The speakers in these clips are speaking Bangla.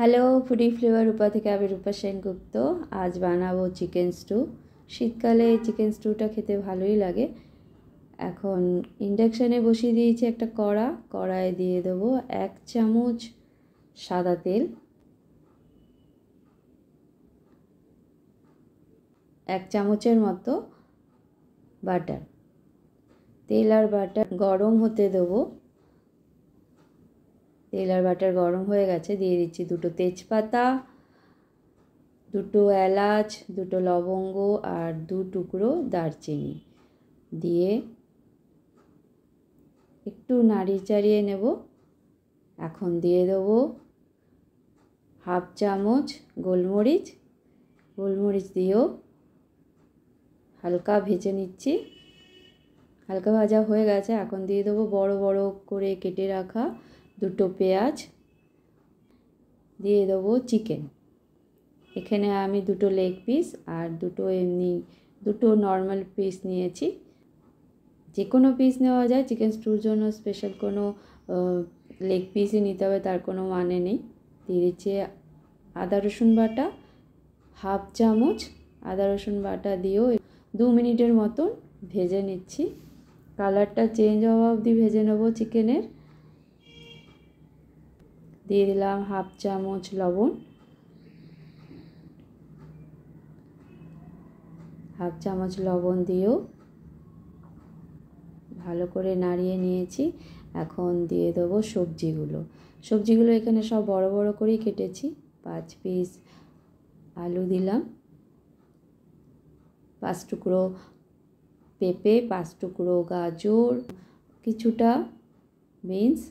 হ্যালো, ফুডি ফ্লেভার রূপা থেকে আমি রূপা সেনগুপ্ত। আজ বানাবো চিকেন স্টু। শীতকালে চিকেন স্টুটা খেতে ভালোই লাগে। এখন ইন্ডাকশানে বসিয়ে দিয়েছি একটা কড়ায় দিয়ে দেবো 1 চামচ সাদা তেল, 1 চামচের মতো বাটার। তেল আর বাটার গরম হতে দেবো। তেল আর বাটার গরম হয়ে গেছে, দিয়ে দিচ্ছি 2টো তেজপাতা, 2টো এলাচ, 2টো লবঙ্গ আর 2 টুকরো দারচিনি দিয়ে একটু নাড়িয়ে চাড়িয়ে নেব। এখন দিয়ে দেবো 1/2 চামচ গোলমরিচ দিয়েও হালকা ভেজে নিচ্ছি। হালকা ভাজা হয়ে গেছে, এখন দিয়ে দেবো বড় বড় করে কেটে রাখা 2টো পেঁয়াজ, দিয়ে দেবো চিকেন। এখানে আমি 2টো লেগ পিস আর 2টো নর্মাল পিস নিয়েছি। যে কোনো পিস নেওয়া যায়, চিকেন স্টুর জন্য স্পেশাল কোনো লেগ পিসই নিতে হবে তার কোনো মানে নেই। দিয়ে দিচ্ছি আদা রসুন বাটা 1/2 চামচ, আদা রসুন বাটা দিয়েও 2 মিনিটের মতন ভেজে নিচ্ছি। কালারটা চেঞ্জ হওয়া অবধি ভেজে নেব চিকেনের। দিয়ে দিলাম 1/2 চামচ লবণ, 1/2 চামচ লবণ দিয়েও ভালো করে নাড়িয়ে নিয়েছি। এখন দিয়ে দেবো সবজিগুলো এখানে সব বড় বড় করেই কেটেছি। 5 পিস আলু দিলাম, 5 টুকরো পেঁপে, 5 টুকরো গাজর, কিছুটা বিনস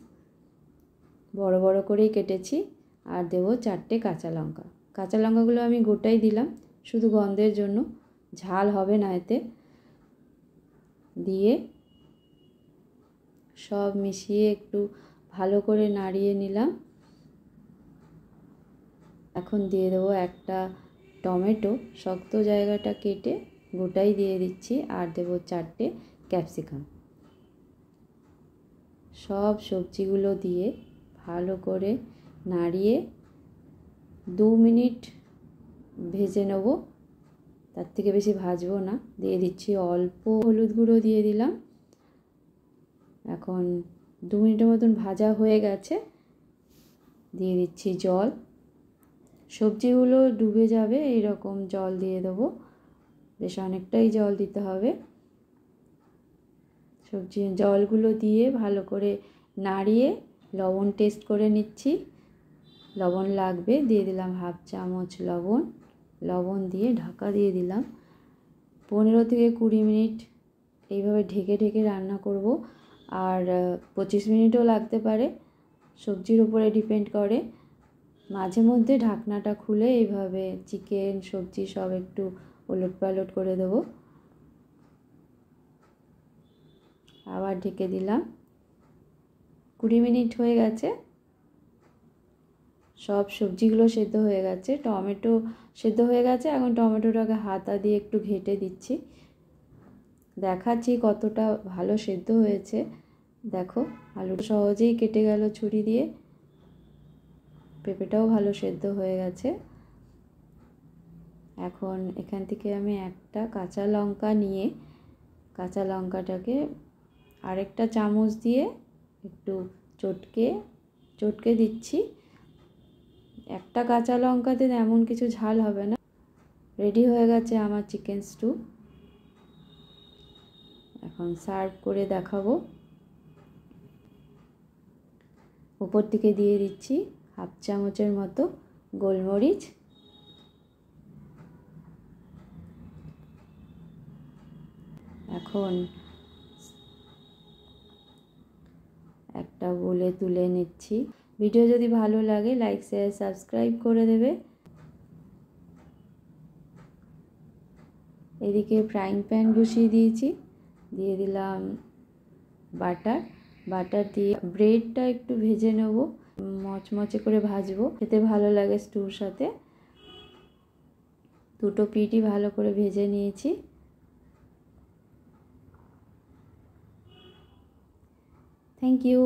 বড় বড় করেই কেটেছি, আর দেবো 4টে কাঁচা লঙ্কাগুলো আমি গোটাই দিলাম শুধু গন্ধের জন্য, ঝাল হবে না এতে। দিয়ে সব মিশিয়ে একটু ভালো করে নাড়িয়ে নিলাম। এখন দিয়ে দেবো একটা টমেটো, শক্ত জায়গাটা কেটে গোটাই দিয়ে দিচ্ছি, আর দেবো 4টে ক্যাপসিকাম। সব সবজিগুলো দিয়ে ভালো করে নাড়িয়ে 2 মিনিট ভেজে নেব, তার থেকে বেশি ভাজবো না। দিয়ে দিচ্ছি অল্প হলুদ গুঁড়ো দিয়ে দিলাম। এখন 2 মিনিটের মতন ভাজা হয়ে গেছে, দিয়ে দিচ্ছি জল। সবজিগুলো ডুবে যাবে এইরকম জল দিয়ে দেবো, বেশ অনেকটাই জল দিতে হবে। জলগুলো দিয়ে ভালো করে নাড়িয়ে লবণ টেস্ট করে নিচ্ছি, লবণ লাগবে। দিয়ে দিলাম 1/2 চামচ লবণ দিয়ে ঢাকা দিয়ে দিলাম। 15 থেকে 20 মিনিট এইভাবে ঢেকে রান্না করব, আর 25 মিনিটও লাগতে পারে, সবজির উপরে ডিপেন্ড করে। মাঝে মধ্যে ঢাকনাটা খুলে এইভাবে চিকেন সবজি সব একটু ওলটপালট করে দেবো। আবার ঢেকে দিলাম। 20 মিনিট হয়ে গেছে, সব সবজিগুলো সেদ্ধ হয়ে গেছে, টমেটো সেদ্ধ হয়ে গেছে। এখন টমেটোটাকে হাতা দিয়ে একটু ঘেঁটে দিচ্ছি, দেখাচ্ছি কতটা ভালো সেদ্ধ হয়েছে। দেখো, আলুটা সহজেই কেটে গেল ছুরি দিয়ে, পেঁপেটাও ভালো সেদ্ধ হয়ে গেছে। এখন এখান থেকে আমি একটা কাঁচা লঙ্কা নিয়ে কাঁচা লঙ্কাটাকে আরেকটা চামচ দিয়ে একটু চটকে দিচ্ছি। একটা কাঁচা লঙ্কাতে এমন কিছু ঝাল হবে না। রেডি হয়ে গেছে আমার চিকেন স্টু। এখন সার্ভ করে দেখাবো। উপর থেকে দিয়ে দিচ্ছি 1/2 চামচের মতো গোলমরিচ। এখন একটা বলে তুলে নিচ্ছি। ভিডিও যদি ভালো লাগে লাইক শেয়ার সাবস্ক্রাইব করে দেবে। এদিকে ফ্রাইং প্যান বসিয়ে দিয়েছি, দিয়ে দিলাম বাটার দিয়ে ব্রেডটা একটু ভেজে নেব, মচমচে করে ভাজবো, খেতে ভালো লাগে স্টুর সাথে। 2টো পিঠই ভালো করে ভেজে নিয়েছি। Thank you.